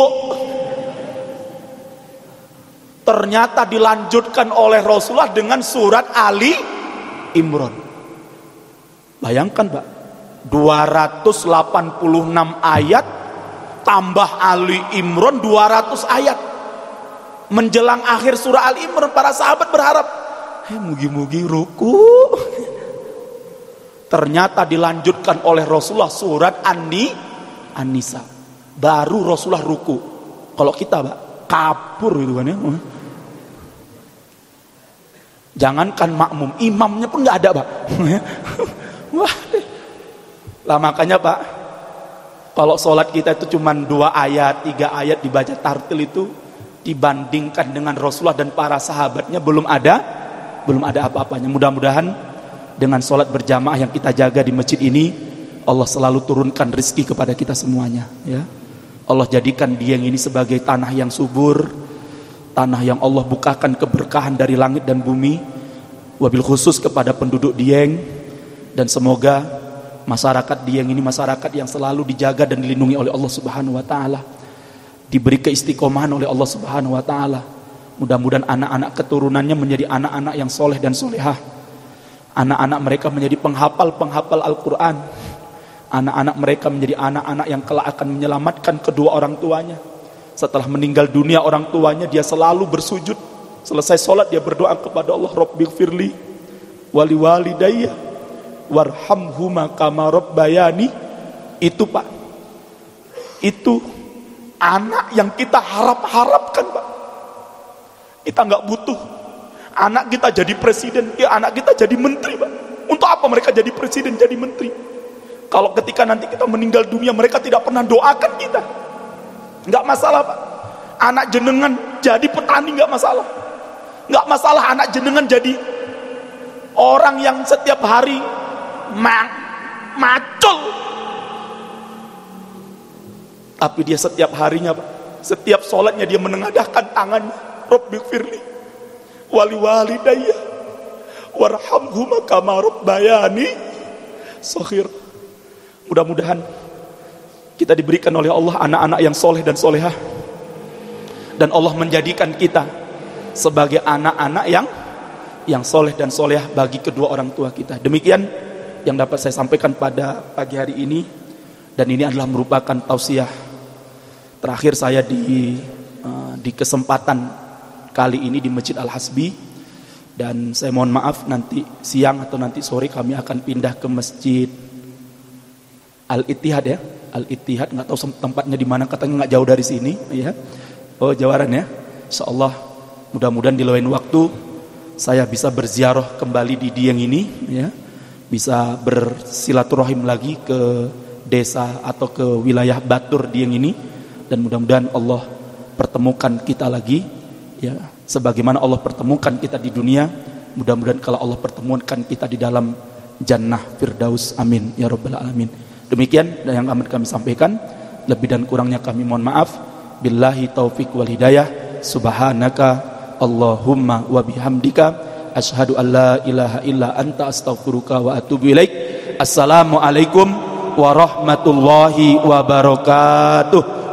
Ternyata dilanjutkan oleh Rasulullah dengan surat Ali Imran. Bayangkan, Pak, 286 ayat tambah Ali Imran 200 ayat. Menjelang akhir surah Ali Imran para sahabat berharap mugi-mugi ruku. Ternyata dilanjutkan oleh Rasulullah surat An-Nisa. Baru Rasulullah ruku. Kalau kita, Pak, kabur gitu kan ya. Jangankan makmum, imamnya pun nggak ada, Pak. Wah. Lah makanya, Pak, kalau sholat kita itu cuma 2 ayat, 3 ayat dibaca tartil itu dibandingkan dengan Rasulullah dan para sahabatnya belum ada apa-apanya. Mudah-mudahan dengan sholat berjamaah yang kita jaga di masjid ini, Allah selalu turunkan rezeki kepada kita semuanya, ya. Allah jadikan Dieng ini sebagai tanah yang subur, tanah yang Allah bukakan keberkahan dari langit dan bumi, wabil khusus kepada penduduk Dieng. Dan semoga masyarakat Dieng ini masyarakat yang selalu dijaga dan dilindungi oleh Allah Subhanahu wa taala, diberi keistiqomahan oleh Allah Subhanahu wa taala. Mudah-mudahan anak-anak keturunannya menjadi anak-anak yang soleh dan solehah. Anak-anak mereka menjadi penghafal Al-Quran. Anak-anak mereka menjadi anak-anak yang kelak akan menyelamatkan kedua orang tuanya. Setelah meninggal dunia orang tuanya, dia selalu bersujud. Selesai sholat dia berdoa kepada Allah, Rabbighfirli wali walidayya warhamhuma kama rabbayani. Itu Pak, itu anak yang kita harapkan Pak. Kita nggak butuh anak kita jadi presiden, anak kita jadi menteri Pak. Untuk apa mereka jadi presiden, jadi menteri? Kalau ketika nanti kita meninggal dunia, mereka tidak pernah doakan kita. Nggak masalah Pak. Anak jenengan jadi petani nggak masalah. Nggak masalah anak jenengan jadi orang yang setiap hari macul. Tapi dia setiap harinya Pak, setiap sholatnya dia menengadahkan tangannya, Rabbighfirli wali walidayya warhamhuma kama rabbayani shaghira. Mudah-mudahan kita diberikan oleh Allah anak-anak yang soleh dan solehah, dan Allah menjadikan kita sebagai anak-anak yang soleh dan solehah bagi kedua orang tua kita. Demikian yang dapat saya sampaikan pada pagi hari ini, dan ini adalah merupakan tausiah terakhir saya di kesempatan kali ini di Masjid Al-Hasbi. Dan saya mohon maaf, nanti siang atau nanti sore kami akan pindah ke Masjid Al-Ittihad, ya. Al-Ittihad, nggak tahu tempatnya di mana, katanya nggak jauh dari sini, ya. Oh, Jawaran, ya. Insyaallah mudah-mudahan di lain waktu saya bisa berziarah kembali di Dieng ini, ya. Bisa bersilaturahim lagi ke desa atau ke wilayah Batur Dieng ini, dan mudah-mudahan Allah pertemukan kita lagi, ya, sebagaimana Allah pertemukan kita di dunia. Mudah-mudahan kalau Allah pertemukan kita di dalam Jannah Firdaus, amin ya rabbal alamin. Demikian yang akan kami sampaikan, lebih dan kurangnya kami mohon maaf. Billahi taufik wal hidayah. Subhanaka Allahumma wa bihamdika asyhadu an la ilaha illa anta astaghfiruka wa atubu ilaik. Assalamualaikum warahmatullahi wabarakatuh.